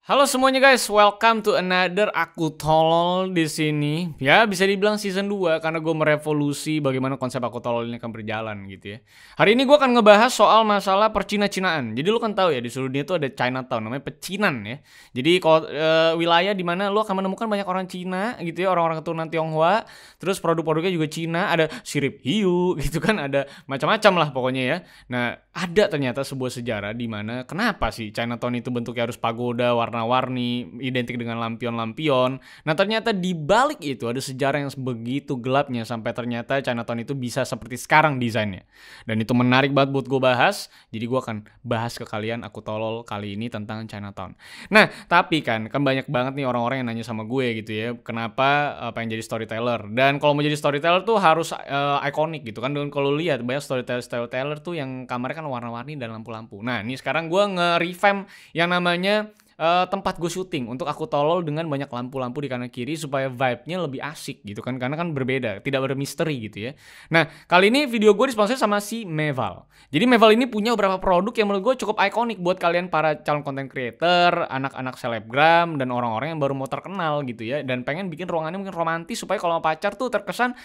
Halo semuanya guys, welcome to another Aku Tolol di sini. Ya, bisa dibilang season 2 karena gue merevolusi bagaimana konsep Aku Tolol ini akan berjalan gitu ya. Hari ini gue akan ngebahas soal masalah percina-cinaan. Jadi lu kan tahu ya di seluruh dunia tuh ada Chinatown namanya pecinan ya. Jadi kalau wilayah di mana lu akan menemukan banyak orang Cina gitu ya, orang-orang keturunan Tionghoa. Terus produk-produknya juga Cina, ada sirip hiu gitu kan, ada macam-macam lah pokoknya ya. Nah, ada ternyata sebuah sejarah di mana kenapa sih Chinatown itu bentuknya harus pagoda, warna-warni, identik dengan lampion-lampion. Nah, ternyata di balik itu ada sejarah yang begitu gelapnya sampai ternyata Chinatown itu bisa seperti sekarang desainnya. Dan itu menarik banget buat gue bahas. Jadi gue akan bahas ke kalian Aku Tolol kali ini tentang Chinatown. Nah, tapi kan banyak banget nih orang-orang yang nanya sama gue gitu ya, kenapa pengen jadi storyteller. Dan kalau mau jadi storyteller tuh harus ikonik gitu kan. Dan kalau lihat banyak storyteller tuh yang kamarnya kan warna-warni dan lampu-lampu. Nah, ini sekarang gue nge-revamp yang namanya tempat gue syuting untuk Aku Tolol dengan banyak lampu-lampu di kanan kiri supaya vibe-nya lebih asik gitu kan, karena kan berbeda, tidak bermisteri gitu ya. Nah, kali ini video gue disponsori sama si Meval. Jadi Meval ini punya beberapa produk yang menurut gue cukup ikonik buat kalian para calon content creator, anak-anak selebgram, dan orang-orang yang baru mau terkenal gitu ya, dan pengen bikin ruangannya mungkin romantis supaya kalau pacar tuh terkesan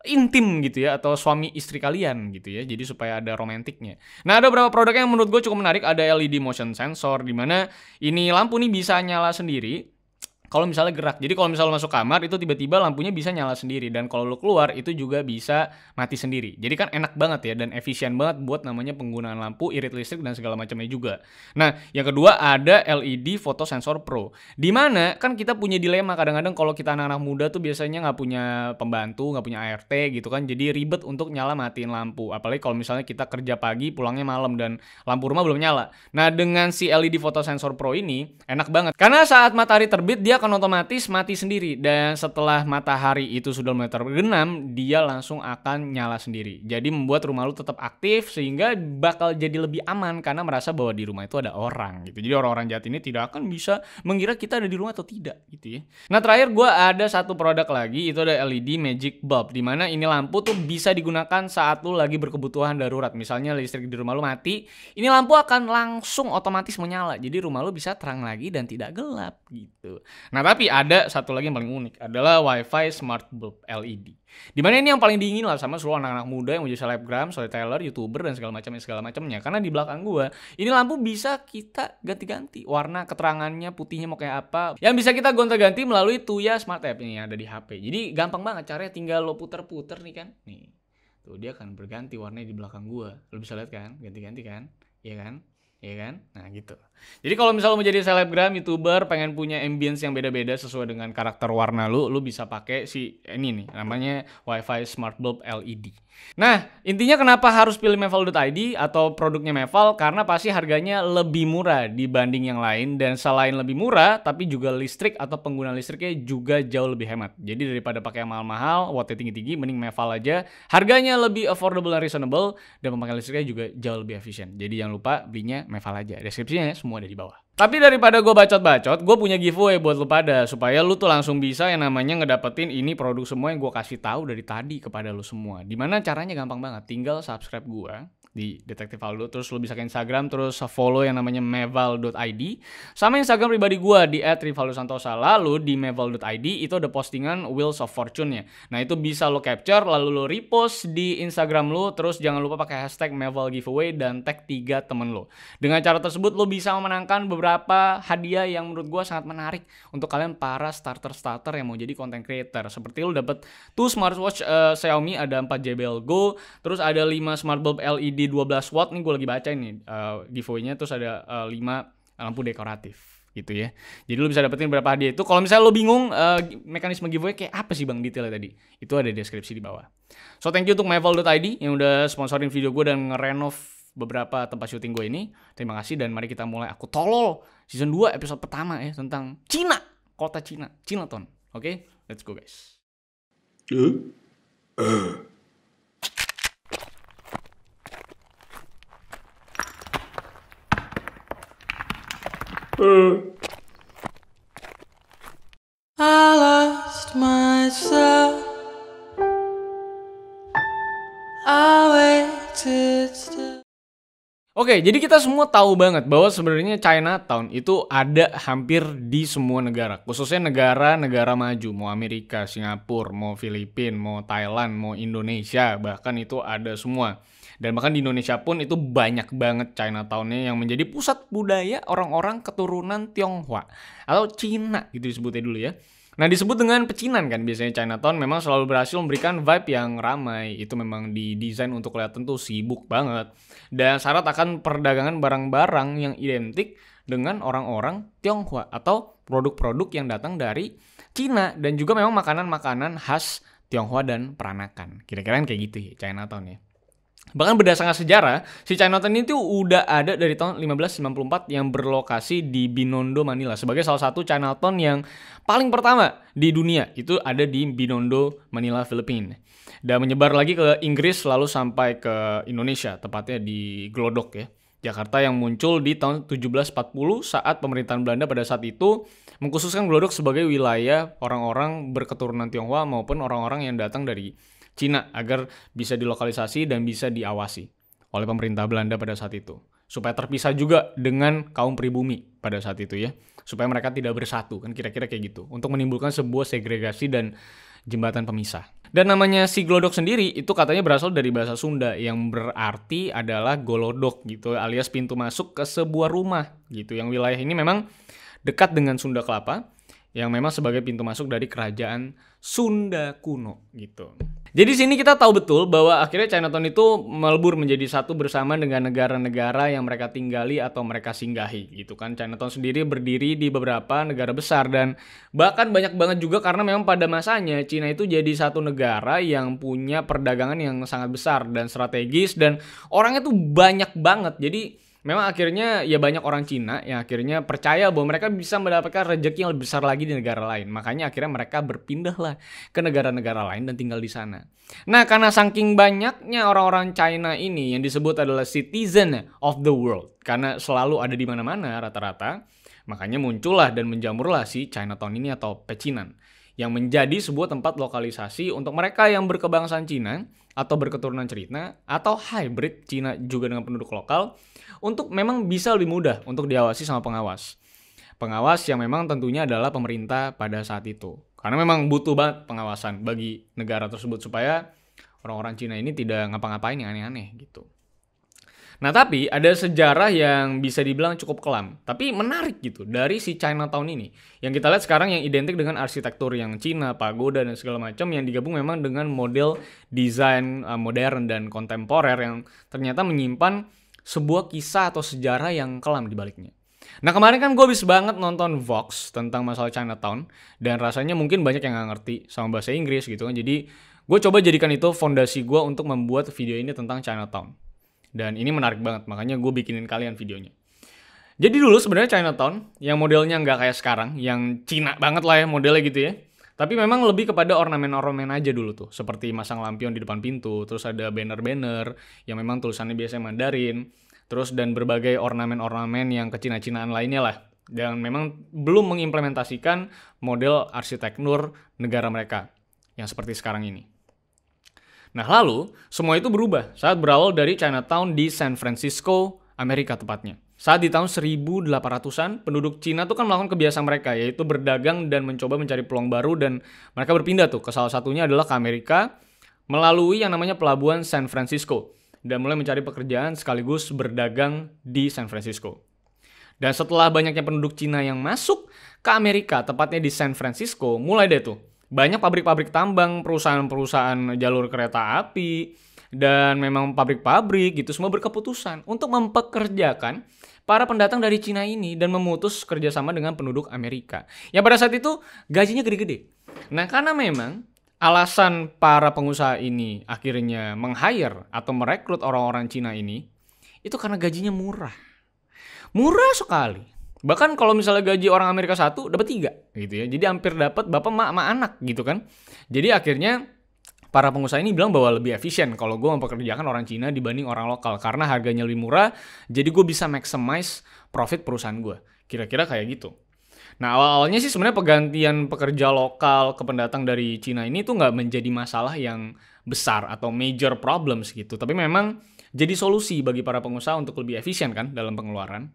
intim gitu ya, atau suami istri kalian gitu ya, jadi supaya ada romantiknya. Nah, ada beberapa produk yang menurut gue cukup menarik. Ada LED motion sensor, dimana ini lampu nih bisa nyala sendiri kalau misalnya gerak. Jadi kalau misalnya lo masuk kamar itu tiba-tiba lampunya bisa nyala sendiri, dan kalau lo keluar itu juga bisa mati sendiri. Jadi kan enak banget ya dan efisien banget buat namanya penggunaan lampu, irit listrik dan segala macamnya juga. Nah, yang kedua ada LED Photo Sensor Pro. Dimana kan kita punya dilema kadang-kadang kalau kita anak-anak muda tuh biasanya nggak punya pembantu, nggak punya ART gitu kan. Jadi ribet untuk nyala matiin lampu. Apalagi kalau misalnya kita kerja pagi pulangnya malam dan lampu rumah belum nyala. Nah, dengan si LED Photo Sensor Pro ini enak banget. Karena saat matahari terbit dia akan otomatis mati sendiri, dan setelah matahari itu sudah mulai terbenam dia langsung akan nyala sendiri. Jadi membuat rumah lu tetap aktif sehingga bakal jadi lebih aman karena merasa bahwa di rumah itu ada orang gitu. Jadi orang-orang jahat ini tidak akan bisa mengira kita ada di rumah atau tidak gitu ya. Nah, terakhir gue ada satu produk lagi, itu ada LED Magic Bulb, dimana ini lampu tuh bisa digunakan saat lu lagi berkebutuhan darurat. Misalnya listrik di rumah lu mati, ini lampu akan langsung otomatis menyala. Jadi rumah lu bisa terang lagi dan tidak gelap gitu. Nah, tapi ada satu lagi yang paling unik, adalah WiFi Smart Bulb LED. Dimana ini yang paling diingin lah sama seluruh anak-anak muda yang mau jadi selebgram, storyteller, youtuber, dan segala macamnya. Karena di belakang gua, ini lampu bisa kita ganti-ganti warna, keterangannya, putihnya mau kayak apa. Yang bisa kita gonta-ganti melalui Tuya Smart App ini yang ada di HP. Jadi gampang banget caranya, tinggal lo puter-puter nih kan. Nih, tuh dia akan berganti warnanya di belakang gua. Lo bisa lihat kan, ganti-ganti kan, iya kan? Iya kan? Nah gitu. Jadi kalau misalnya mau jadi selebgram, youtuber, pengen punya ambience yang beda-beda sesuai dengan karakter warna lu bisa pakai si ini nih, namanya WiFi Smart Bulb LED. Nah, intinya kenapa harus pilih Meval.id atau produknya Meval? Karena pasti harganya lebih murah dibanding yang lain, dan selain lebih murah, tapi juga listrik atau pengguna listriknya juga jauh lebih hemat. Jadi daripada pakai yang mahal-mahal, wattnya tinggi-tinggi, mending Meval aja. Harganya lebih affordable dan reasonable, dan pemakaian listriknya juga jauh lebih efisien. Jadi jangan lupa belinya Meval aja. Deskripsinya semua ada di bawah. Tapi daripada gue bacot-bacot, gue punya giveaway buat lu pada, supaya lu tuh langsung bisa yang namanya ngedapetin ini produk semua yang gue kasih tahu dari tadi kepada lu semua. Dimana caranya gampang banget, tinggal subscribe gue di Detektif Aldo, terus lu bisa ke Instagram, terus follow yang namanya meval.id, sama Instagram pribadi gue di @rivaldosantosa. Lalu di meval.id itu ada postingan Wheels of Fortune-nya. Nah, itu bisa lo capture lalu lo repost di Instagram lo, terus jangan lupa pakai hashtag Meval Giveaway dan tag 3 temen lo. Dengan cara tersebut lo bisa memenangkan beberapa hadiah yang menurut gue sangat menarik untuk kalian para starter yang mau jadi content creator. Seperti lo dapet tuh smartwatch Xiaomi, ada 4 JBL Go, terus ada 5 smart bulb LED 12 watt nih, gue lagi baca ini giveaway-nya, terus ada 5 lampu dekoratif gitu ya. Jadi lu bisa dapetin berapa hadiah itu. Kalau misalnya lu bingung mekanisme giveaway kayak apa sih bang detailnya tadi, itu ada di deskripsi di bawah. So thank you untuk meval.id yang udah sponsorin video gue dan ngerenov beberapa tempat syuting gue ini. Terima kasih, dan mari kita mulai Aku Tolol season 2 episode pertama ya, tentang Cina, kota Cina, Chinatown. Oke, let's go guys. I lost myself. I waited still. Oke, jadi kita semua tahu banget bahwa sebenarnya Chinatown itu ada hampir di semua negara, khususnya negara-negara maju, mau Amerika, Singapura, mau Filipina, mau Thailand, mau Indonesia, bahkan itu ada semua. Dan bahkan di Indonesia pun itu banyak banget Chinatown-nya yang menjadi pusat budaya orang-orang keturunan Tionghoa atau Cina gitu disebutnya dulu ya. Nah, disebut dengan pecinan kan biasanya Chinatown memang selalu berhasil memberikan vibe yang ramai. Itu memang didesain untuk kelihatan tuh sibuk banget. Dan syarat akan perdagangan barang-barang yang identik dengan orang-orang Tionghoa atau produk-produk yang datang dari Cina dan juga memang makanan-makanan khas Tionghoa dan peranakan. Kira-kira kayak gitu ya Chinatown ya. Bahkan berdasarkan sejarah, si Chinatown itu udah ada dari tahun 1594 yang berlokasi di Binondo, Manila sebagai salah satu Chinatown yang paling pertama di dunia. Itu ada di Binondo, Manila, Filipina. Dan menyebar lagi ke Inggris lalu sampai ke Indonesia, tepatnya di Glodok ya. Jakarta yang muncul di tahun 1740 saat pemerintahan Belanda pada saat itu mengkhususkan Glodok sebagai wilayah orang-orang berketurunan Tionghoa maupun orang-orang yang datang dari Cina agar bisa dilokalisasi dan bisa diawasi oleh pemerintah Belanda pada saat itu. Supaya terpisah juga dengan kaum pribumi pada saat itu ya. Supaya mereka tidak bersatu, kan kira-kira kayak gitu. Untuk menimbulkan sebuah segregasi dan jembatan pemisah. Dan namanya si Glodok sendiri itu katanya berasal dari bahasa Sunda yang berarti adalah golodok gitu alias pintu masuk ke sebuah rumah gitu. Yang wilayah ini memang dekat dengan Sunda Kelapa yang memang sebagai pintu masuk dari kerajaan Sunda kuno gitu. Jadi sini kita tahu betul bahwa akhirnya Chinatown itu melebur menjadi satu bersama dengan negara-negara yang mereka tinggali atau mereka singgahi gitu kan. Chinatown sendiri berdiri di beberapa negara besar dan bahkan banyak banget juga karena memang pada masanya Cina itu jadi satu negara yang punya perdagangan yang sangat besar dan strategis dan orangnya tuh banyak banget. Jadi memang akhirnya ya banyak orang Cina yang akhirnya percaya bahwa mereka bisa mendapatkan rezeki yang lebih besar lagi di negara lain. Makanya akhirnya mereka berpindahlah ke negara-negara lain dan tinggal di sana. Nah, karena saking banyaknya orang-orang China ini yang disebut adalah citizen of the world. Karena selalu ada di mana-mana rata-rata. Makanya muncullah dan menjamurlah si Chinatown ini atau pecinan. Yang menjadi sebuah tempat lokalisasi untuk mereka yang berkebangsaan Cina atau berketurunan Cina atau hybrid Cina juga dengan penduduk lokal untuk memang bisa lebih mudah untuk diawasi sama pengawas. Pengawas yang memang tentunya adalah pemerintah pada saat itu. Karena memang butuh banget pengawasan bagi negara tersebut supaya orang-orang Cina ini tidak ngapa-ngapain yang aneh-aneh gitu. Nah, tapi ada sejarah yang bisa dibilang cukup kelam, tapi menarik gitu dari si Chinatown ini. Yang kita lihat sekarang yang identik dengan arsitektur yang Cina, pagoda dan segala macam yang digabung memang dengan model desain modern dan kontemporer yang ternyata menyimpan sebuah kisah atau sejarah yang kelam di baliknya. Nah, kemarin kan gue habis banget nonton Vox tentang masalah Chinatown dan rasanya mungkin banyak yang gak ngerti sama bahasa Inggris gitu kan. Jadi gue coba jadikan itu fondasi gue untuk membuat video ini tentang Chinatown. Dan ini menarik banget, makanya gue bikinin kalian videonya. Jadi dulu sebenarnya Chinatown yang modelnya nggak kayak sekarang, yang Cina banget lah ya modelnya gitu ya. Tapi memang lebih kepada ornamen-ornamen aja dulu tuh. Seperti masang lampion di depan pintu, terus ada banner-banner yang memang tulisannya biasanya Mandarin. Terus dan berbagai ornamen-ornamen yang kecina-cinaan lainnya lah. Dan memang belum mengimplementasikan model arsitektur negara mereka yang seperti sekarang ini. Nah, lalu semua itu berubah saat berawal dari Chinatown di San Francisco, Amerika tepatnya. Saat di tahun 1800-an, penduduk Cina tuh kan melakukan kebiasaan mereka, yaitu berdagang dan mencoba mencari peluang baru dan mereka berpindah tuh ke salah satunya adalah ke Amerika melalui yang namanya pelabuhan San Francisco dan mulai mencari pekerjaan sekaligus berdagang di San Francisco. Dan setelah banyaknya penduduk Cina yang masuk ke Amerika, tepatnya di San Francisco, mulai deh tuh banyak pabrik-pabrik tambang, perusahaan-perusahaan jalur kereta api, dan memang pabrik-pabrik gitu semua berkeputusan untuk mempekerjakan para pendatang dari Cina ini dan memutus kerjasama dengan penduduk Amerika. Yang pada saat itu gajinya gede-gede. Nah, karena memang alasan para pengusaha ini akhirnya meng-hire atau merekrut orang-orang Cina ini, itu karena gajinya murah. Murah sekali. Bahkan kalau misalnya gaji orang Amerika 1 dapat 3 gitu ya. Jadi hampir dapat bapak mak sama anak gitu kan. Jadi akhirnya para pengusaha ini bilang bahwa lebih efisien kalau gue mempekerjakan orang Cina dibanding orang lokal karena harganya lebih murah. Jadi gue bisa maximize profit perusahaan gue. Kira-kira kayak gitu. Nah, awal-awalnya sih sebenarnya pergantian pekerja lokal ke pendatang dari Cina ini tuh nggak menjadi masalah yang besar atau major problems gitu. Tapi memang jadi solusi bagi para pengusaha untuk lebih efisien kan dalam pengeluaran.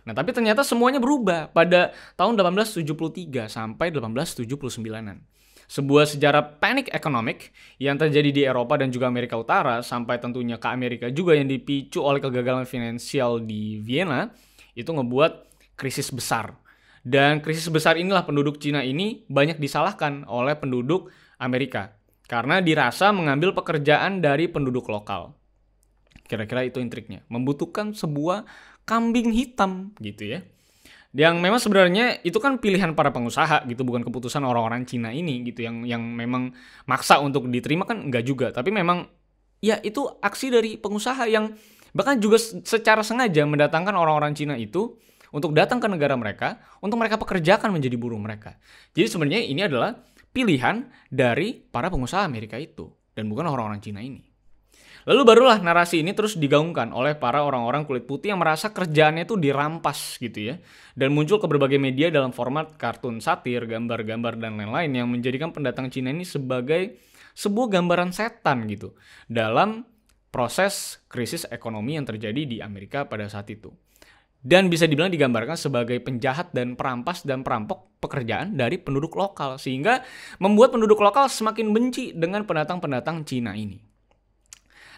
Nah, tapi ternyata semuanya berubah pada tahun 1873 sampai 1879-an. Sebuah sejarah panic economic yang terjadi di Eropa dan juga Amerika Utara sampai tentunya ke Amerika juga yang dipicu oleh kegagalan finansial di Vienna itu ngebuat krisis besar. Dan krisis besar inilah penduduk Cina ini banyak disalahkan oleh penduduk Amerika karena dirasa mengambil pekerjaan dari penduduk lokal. Kira-kira itu intriknya. Membutuhkan sebuah kambing hitam gitu ya. Yang memang sebenarnya itu kan pilihan para pengusaha gitu, bukan keputusan orang-orang Cina ini gitu yang memang maksa untuk diterima kan enggak juga. Tapi memang ya itu aksi dari pengusaha yang bahkan juga secara sengaja mendatangkan orang-orang Cina itu untuk datang ke negara mereka untuk mereka pekerjakan menjadi buruh mereka. Jadi sebenarnya ini adalah pilihan dari para pengusaha Amerika itu dan bukan orang-orang Cina ini. Lalu barulah narasi ini terus digaungkan oleh para orang-orang kulit putih yang merasa kerjaannya itu dirampas gitu ya. Dan muncul ke berbagai media dalam format kartun satir, gambar-gambar, dan lain-lain yang menjadikan pendatang Cina ini sebagai sebuah gambaran setan gitu dalam proses krisis ekonomi yang terjadi di Amerika pada saat itu. Dan bisa dibilang digambarkan sebagai penjahat dan perampas dan perampok pekerjaan dari penduduk lokal. Sehingga membuat penduduk lokal semakin benci dengan pendatang-pendatang Cina ini.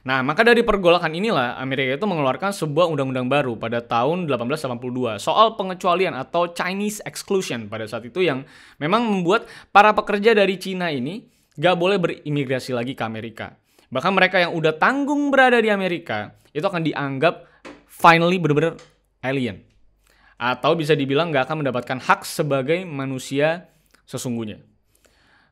Nah, maka dari pergolakan inilah Amerika itu mengeluarkan sebuah undang-undang baru pada tahun 1882 soal pengecualian atau Chinese exclusion pada saat itu yang memang membuat para pekerja dari Cina ini gak boleh berimigrasi lagi ke Amerika. Bahkan mereka yang udah tanggung berada di Amerika itu akan dianggap finally benar-benar alien. Atau bisa dibilang gak akan mendapatkan hak sebagai manusia sesungguhnya.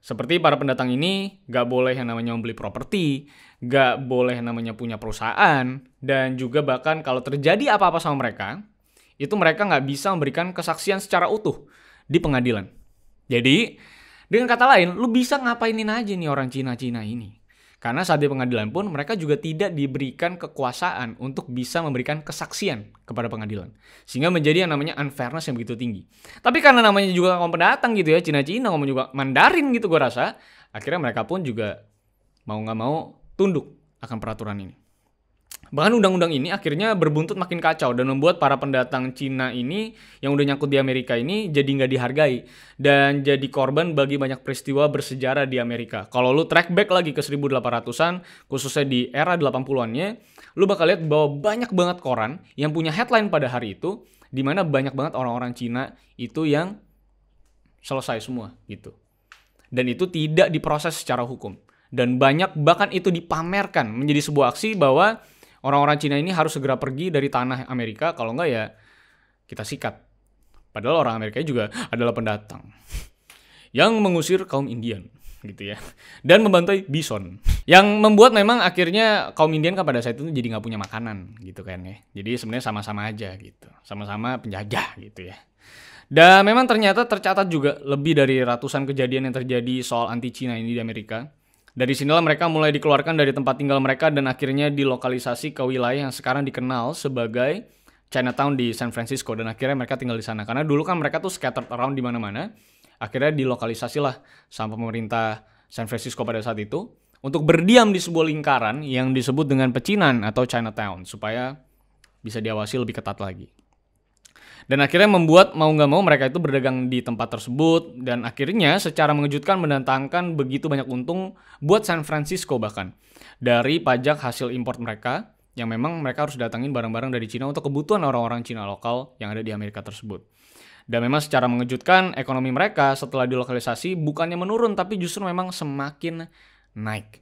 Seperti para pendatang ini gak boleh yang namanya membeli properti, gak boleh yang namanya punya perusahaan, dan juga bahkan kalau terjadi apa-apa sama mereka, itu mereka gak bisa memberikan kesaksian secara utuh di pengadilan. Jadi, dengan kata lain, lu bisa ngapainin aja nih orang Cina-Cina ini. Karena saat di pengadilan pun mereka juga tidak diberikan kekuasaan untuk bisa memberikan kesaksian kepada pengadilan. Sehingga menjadi yang namanya unfairness yang begitu tinggi. Tapi karena namanya juga kaum pendatang gitu ya, Cina-Cina ngomong juga Mandarin gitu gue rasa. Akhirnya mereka pun juga mau gak mau tunduk akan peraturan ini. Bahkan undang-undang ini akhirnya berbuntut makin kacau dan membuat para pendatang Cina ini yang udah nyangkut di Amerika ini jadi nggak dihargai dan jadi korban bagi banyak peristiwa bersejarah di Amerika. Kalau lu track back lagi ke 1800-an, khususnya di era 80-annya, lu bakal lihat bahwa banyak banget koran yang punya headline pada hari itu, di mana banyak banget orang-orang Cina itu yang selesai semua gitu. Dan itu tidak diproses secara hukum. Dan banyak bahkan itu dipamerkan menjadi sebuah aksi bahwa orang-orang Cina ini harus segera pergi dari tanah Amerika, kalau enggak ya kita sikat. Padahal orang Amerika juga adalah pendatang yang mengusir kaum Indian gitu ya. Dan membantai bison. Yang membuat memang akhirnya kaum Indian kan pada saat itu jadi nggak punya makanan gitu kan ya. Jadi sebenarnya sama-sama aja gitu. Sama-sama penjajah gitu ya. Dan memang ternyata tercatat juga lebih dari ratusan kejadian yang terjadi soal anti-Cina ini di Amerika. Dari sinilah mereka mulai dikeluarkan dari tempat tinggal mereka dan akhirnya dilokalisasi ke wilayah yang sekarang dikenal sebagai Chinatown di San Francisco. Dan akhirnya mereka tinggal di sana. Karena dulu kan mereka tuh scattered around di mana-mana. Akhirnya dilokalisasilah sama pemerintah San Francisco pada saat itu untuk berdiam di sebuah lingkaran yang disebut dengan pecinan atau Chinatown supaya bisa diawasi lebih ketat lagi. Dan akhirnya membuat mau nggak mau mereka itu berdagang di tempat tersebut dan akhirnya secara mengejutkan mendatangkan begitu banyak untung buat San Francisco bahkan dari pajak hasil import mereka yang memang mereka harus datangin barang-barang dari Cina untuk kebutuhan orang-orang Cina lokal yang ada di Amerika tersebut. Dan memang secara mengejutkan ekonomi mereka setelah dilokalisasi bukannya menurun tapi justru memang semakin naik.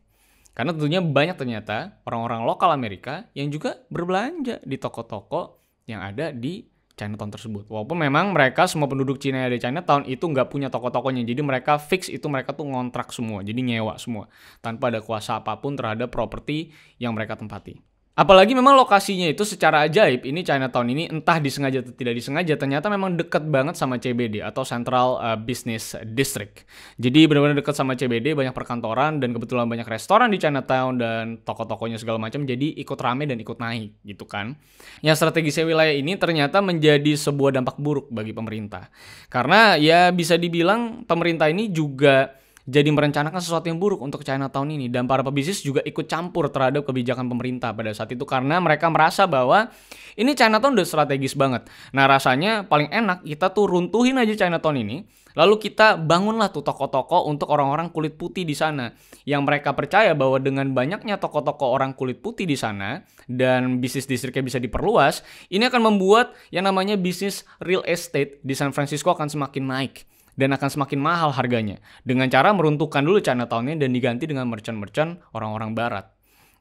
Karena tentunya banyak ternyata orang-orang lokal Amerika yang juga berbelanja di toko-toko yang ada di Chinatown tersebut. Walaupun memang mereka semua penduduk Cina yang ada di Chinatown itu nggak punya toko-tokonya. Jadi mereka fix itu mereka tuh ngontrak semua. Jadi nyewa semua. Tanpa ada kuasa apapun terhadap properti yang mereka tempati. Apalagi memang lokasinya itu secara ajaib, ini Chinatown ini entah disengaja atau tidak disengaja, ternyata memang dekat banget sama CBD atau Central Business District. Jadi benar-benar dekat sama CBD, banyak perkantoran dan kebetulan banyak restoran di Chinatown dan toko-tokonya segala macam, jadi ikut rame dan ikut naik gitu kan. Yang strategisnya wilayah ini ternyata menjadi sebuah dampak buruk bagi pemerintah. Karena ya bisa dibilang pemerintah ini juga jadi merencanakan sesuatu yang buruk untuk Chinatown ini, dan para pebisnis juga ikut campur terhadap kebijakan pemerintah pada saat itu karena mereka merasa bahwa ini Chinatown udah strategis banget. Nah, rasanya paling enak kita tuh runtuhin aja Chinatown ini, lalu kita bangunlah tuh toko-toko untuk orang-orang kulit putih di sana. Yang mereka percaya bahwa dengan banyaknya toko-toko orang kulit putih di sana dan bisnis distriknya bisa diperluas, ini akan membuat yang namanya bisnis real estate di San Francisco akan semakin naik dan akan semakin mahal harganya dengan cara meruntuhkan dulu Chinatown-nya dan diganti dengan merchant-merchant orang-orang barat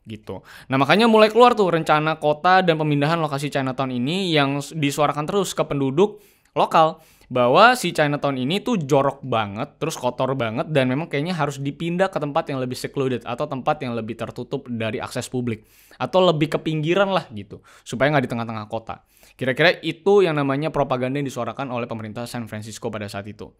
gitu. Nah, makanya mulai keluar tuh rencana kota dan pemindahan lokasi Chinatown ini yang disuarakan terus ke penduduk lokal bahwa si Chinatown ini tuh jorok banget, terus kotor banget, dan memang kayaknya harus dipindah ke tempat yang lebih secluded atau tempat yang lebih tertutup dari akses publik atau lebih ke pinggiran lah gitu supaya nggak di tengah-tengah kota. Kira-kira itu yang namanya propaganda yang disuarakan oleh pemerintah San Francisco pada saat itu.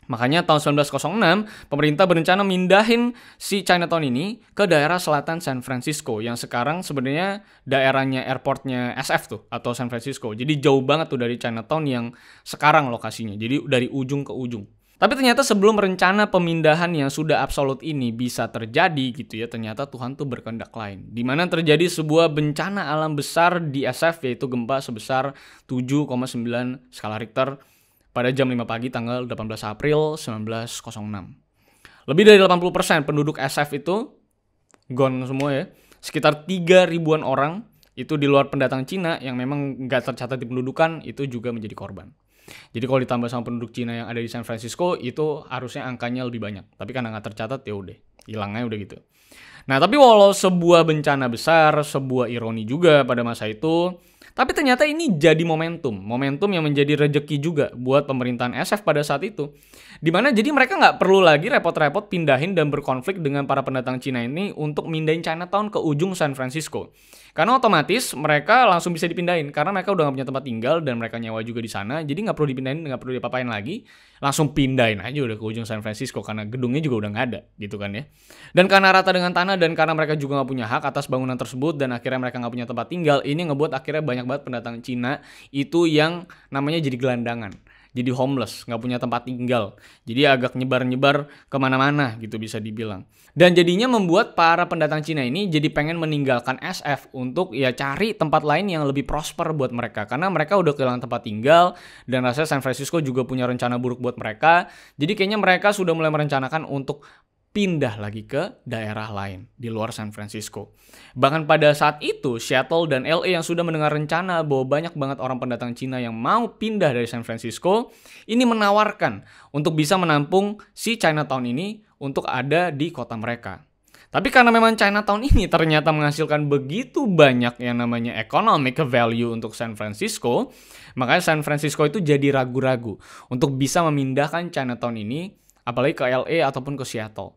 Makanya tahun 1906, pemerintah berencana mindahin si Chinatown ini ke daerah selatan San Francisco yang sekarang sebenarnya daerahnya airportnya SF tuh atau San Francisco. Jadi jauh banget tuh dari Chinatown yang sekarang lokasinya. Jadi dari ujung ke ujung. Tapi ternyata sebelum rencana pemindahan yang sudah absolut ini bisa terjadi gitu ya, ternyata Tuhan tuh berkehendak lain. Di mana terjadi sebuah bencana alam besar di SF, yaitu gempa sebesar 7,9 skala Richter pada jam 5 pagi tanggal 18 April 1906. Lebih dari 80% penduduk SF itu gone semua ya. Sekitar 3.000-an orang itu di luar pendatang Cina yang memang nggak tercatat di pendudukan itu juga menjadi korban. Jadi kalau ditambah sama penduduk Cina yang ada di San Francisco itu harusnya angkanya lebih banyak. Tapi karena nggak tercatat ya udah, hilangnya udah gitu. Nah, tapi walau sebuah bencana besar, sebuah ironi juga pada masa itu, tapi ternyata ini jadi momentum yang menjadi rejeki juga buat pemerintahan SF pada saat itu. Dimana jadi mereka nggak perlu lagi repot-repot pindahin dan berkonflik dengan para pendatang Cina ini untuk mindahin Chinatown ke ujung San Francisco. Karena otomatis mereka langsung bisa dipindahin karena mereka udah nggak punya tempat tinggal dan mereka nyewa juga di sana. Jadi nggak perlu dipindahin, nggak perlu diapa-apain lagi. Langsung pindahin aja udah ke ujung San Francisco karena gedungnya juga udah nggak ada gitu kan ya. Dan karena rata dengan tanah dan karena mereka juga nggak punya hak atas bangunan tersebut dan akhirnya mereka nggak punya tempat tinggal, ini ngebuat akhirnya banyak banget pendatang Cina itu yang namanya jadi gelandangan. Jadi homeless, nggak punya tempat tinggal. Jadi agak nyebar-nyebar kemana-mana gitu bisa dibilang. Dan jadinya membuat para pendatang Cina ini jadi pengen meninggalkan SF untuk ya cari tempat lain yang lebih prosper buat mereka. Karena mereka udah kehilangan tempat tinggal dan rasanya San Francisco juga punya rencana buruk buat mereka. Jadi kayaknya mereka sudah mulai merencanakan untuk pindah lagi ke daerah lain di luar San Francisco. Bahkan pada saat itu, Seattle dan LA yang sudah mendengar rencana bahwa banyak banget orang pendatang Cina yang mau pindah dari San Francisco, ini menawarkan untuk bisa menampung si Chinatown ini untuk ada di kota mereka. Tapi karena memang Chinatown ini ternyata menghasilkan begitu banyak yang namanya economic value untuk San Francisco, makanya San Francisco itu jadi ragu-ragu untuk bisa memindahkan Chinatown ini apalagi ke LA ataupun ke Seattle.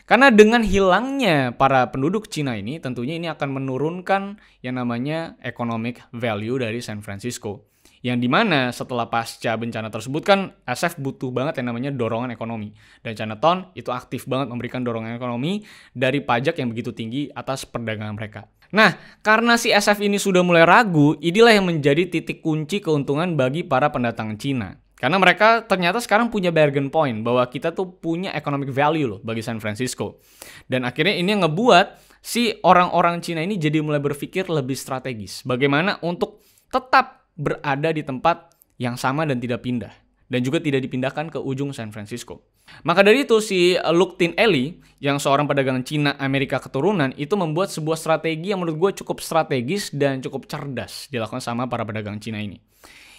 Karena dengan hilangnya para penduduk Cina ini, tentunya ini akan menurunkan yang namanya economic value dari San Francisco. Yang dimana setelah pasca bencana tersebut kan SF butuh banget yang namanya dorongan ekonomi. Dan Chinatown itu aktif banget memberikan dorongan ekonomi dari pajak yang begitu tinggi atas perdagangan mereka. Nah, karena si SF ini sudah mulai ragu, inilah yang menjadi titik kunci keuntungan bagi para pendatang Cina. Karena mereka ternyata sekarang punya bargain point bahwa kita tuh punya economic value loh bagi San Francisco. Dan akhirnya ini yang ngebuat si orang-orang Cina ini jadi mulai berpikir lebih strategis. Bagaimana untuk tetap berada di tempat yang sama dan tidak pindah. Dan juga tidak dipindahkan ke ujung San Francisco. Maka dari itu si Luc Tin Eli yang seorang pedagang Cina Amerika keturunan itu membuat sebuah strategi yang menurut gue cukup strategis dan cukup cerdas dilakukan sama para pedagang Cina ini.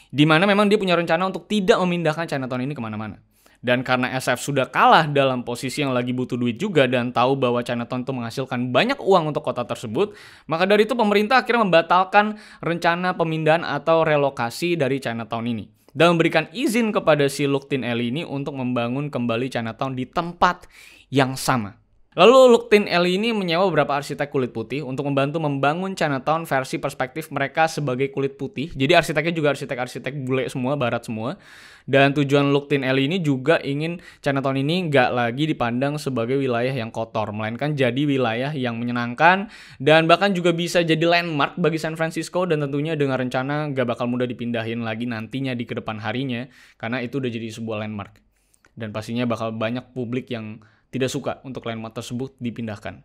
Di mana memang dia punya rencana untuk tidak memindahkan Chinatown ini kemana-mana. Dan karena SF sudah kalah dalam posisi yang lagi butuh duit juga dan tahu bahwa Chinatown itu menghasilkan banyak uang untuk kota tersebut, maka dari itu pemerintah akhirnya membatalkan rencana pemindahan atau relokasi dari Chinatown ini. Dan memberikan izin kepada si Luc Tin Eli ini untuk membangun kembali Chinatown di tempat yang sama. Lalu Luc Tin Eli ini menyewa beberapa arsitek kulit putih untuk membantu membangun Chinatown versi perspektif mereka sebagai kulit putih. Jadi arsiteknya juga arsitek-arsitek bule semua, barat semua. Dan tujuan Luc Tin Eli ini juga ingin Chinatown ini nggak lagi dipandang sebagai wilayah yang kotor, melainkan jadi wilayah yang menyenangkan dan bahkan juga bisa jadi landmark bagi San Francisco dan tentunya dengan rencana nggak bakal mudah dipindahin lagi nantinya di kedepan harinya karena itu udah jadi sebuah landmark. Dan pastinya bakal banyak publik yang tidak suka untuk landmark tersebut dipindahkan.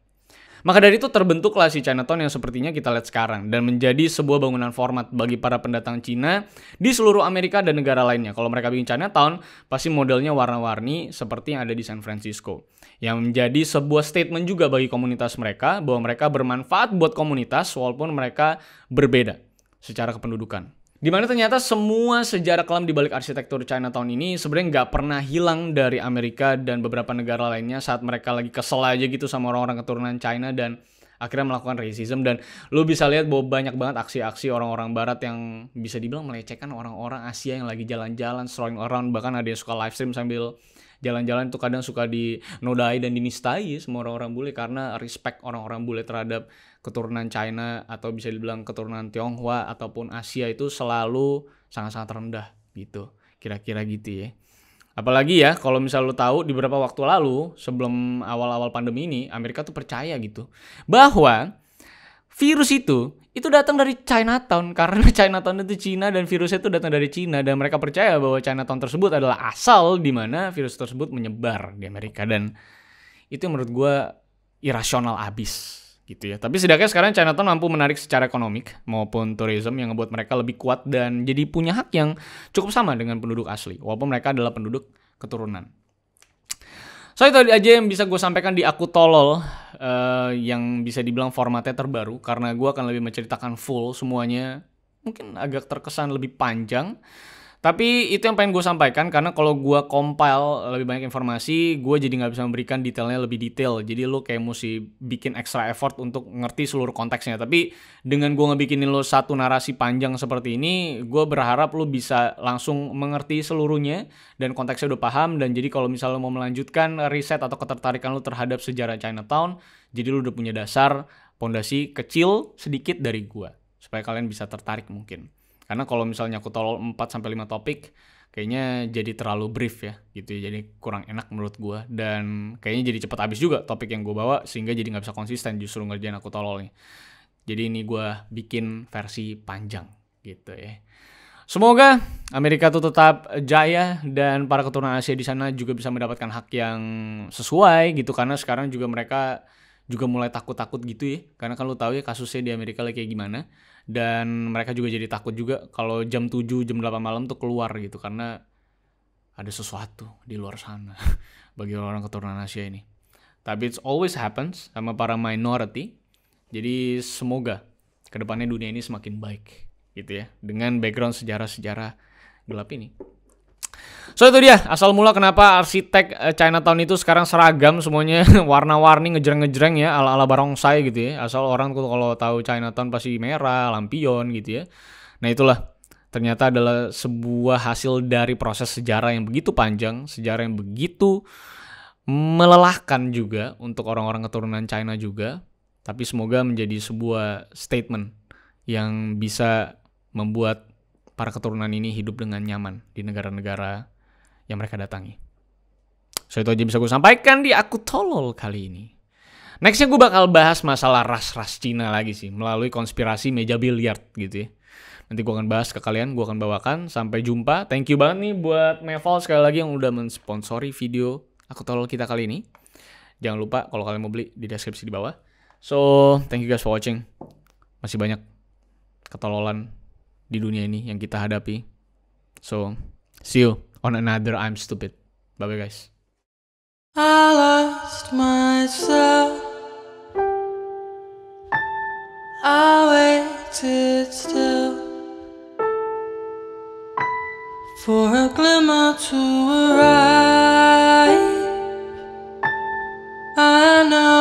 Maka dari itu terbentuklah si Chinatown yang sepertinya kita lihat sekarang dan menjadi sebuah bangunan format bagi para pendatang Cina di seluruh Amerika dan negara lainnya. Kalau mereka bikin Chinatown, pasti modelnya warna-warni seperti yang ada di San Francisco. Yang menjadi sebuah statement juga bagi komunitas mereka bahwa mereka bermanfaat buat komunitas walaupun mereka berbeda secara kependudukan. Dimana ternyata semua sejarah kelam di balik arsitektur Chinatown ini sebenarnya nggak pernah hilang dari Amerika dan beberapa negara lainnya saat mereka lagi kesel aja gitu sama orang-orang keturunan China dan akhirnya melakukan racism. Dan lu bisa lihat bahwa banyak banget aksi-aksi orang-orang barat yang bisa dibilang melecehkan orang-orang Asia yang lagi jalan-jalan, strolling around, bahkan ada yang suka live stream sambil jalan-jalan itu kadang suka dinodai dan dinistai sama orang-orang bule karena respect orang-orang bule terhadap keturunan China atau bisa dibilang keturunan Tionghoa ataupun Asia itu selalu sangat-sangat rendah gitu. Kira-kira gitu ya. Apalagi ya kalau misal lu tahu di beberapa waktu lalu sebelum awal-awal pandemi ini Amerika tuh percaya gitu bahwa virus itu datang dari Chinatown karena Chinatown itu Cina dan virusnya itu datang dari Cina dan mereka percaya bahwa Chinatown tersebut adalah asal di mana virus tersebut menyebar di Amerika dan itu menurut gue irasional abis gitu ya. Tapi setidaknya sekarang Chinatown mampu menarik secara ekonomik maupun tourism yang membuat mereka lebih kuat dan jadi punya hak yang cukup sama dengan penduduk asli walaupun mereka adalah penduduk keturunan. So itu aja yang bisa gue sampaikan di Aku Tolol yang bisa dibilang formatnya terbaru karena gue akan lebih menceritakan full semuanya. Mungkin agak terkesan lebih panjang. Tapi itu yang pengen gue sampaikan karena kalau gue compile lebih banyak informasi, gue jadi nggak bisa memberikan detailnya lebih detail. Jadi lo kayak mesti bikin extra effort untuk ngerti seluruh konteksnya. Tapi dengan gue ngebikinin lo satu narasi panjang seperti ini, gue berharap lo bisa langsung mengerti seluruhnya dan konteksnya udah paham. Dan jadi kalau misalnya lo mau melanjutkan riset atau ketertarikan lo terhadap sejarah Chinatown, jadi lo udah punya dasar pondasi kecil sedikit dari gue supaya kalian bisa tertarik mungkin. Karena kalau misalnya Aku Tolol 4-5 topik, kayaknya jadi terlalu brief ya, gitu ya. Jadi kurang enak menurut gue. Dan kayaknya jadi cepet habis juga topik yang gue bawa, sehingga jadi gak bisa konsisten justru ngerjain Aku Tolol nih. Jadi ini gue bikin versi panjang, gitu ya. Semoga Amerika tuh tetap jaya dan para keturunan Asia di sana juga bisa mendapatkan hak yang sesuai gitu. Karena sekarang juga mereka juga mulai takut-takut gitu ya. Karena kan lu tahu ya kasusnya di Amerika lagi kayak gimana. Dan mereka juga jadi takut juga kalau jam 7, jam 8 malam tuh keluar gitu. Karena ada sesuatu di luar sana bagi orang keturunan Asia ini. Tapi it always happens sama para minority. Jadi semoga kedepannya dunia ini semakin baik gitu ya. Dengan background sejarah-sejarah gelap ini. So itu dia asal mula kenapa arsitek Chinatown itu sekarang seragam semuanya warna-warni ngejreng-ngejreng ya ala-ala barongsai gitu ya. Asal orang tuh kalau tahu Chinatown pasti merah, lampion gitu ya. Nah itulah ternyata adalah sebuah hasil dari proses sejarah yang begitu panjang, sejarah yang begitu melelahkan juga untuk orang-orang keturunan China juga. Tapi semoga menjadi sebuah statement yang bisa membuat para keturunan ini hidup dengan nyaman di negara-negara yang mereka datangi. So itu aja bisa gue sampaikan di Aku Tolol kali ini. Nextnya gue bakal bahas masalah ras-ras Cina lagi sih, melalui konspirasi meja biliar gitu ya. Nanti gue akan bahas ke kalian, gue akan bawakan. Sampai jumpa. Thank you banget nih buat Meval sekali lagi yang udah mensponsori video Aku Tolol kita kali ini. Jangan lupa kalau kalian mau beli di deskripsi di bawah. So, thank you guys for watching. Masih banyak ketololan di dunia ini yang kita hadapi. So, see you on another I'm Stupid. Bye-bye guys. I lost myself. I waited still for a glimmer to arrive. I know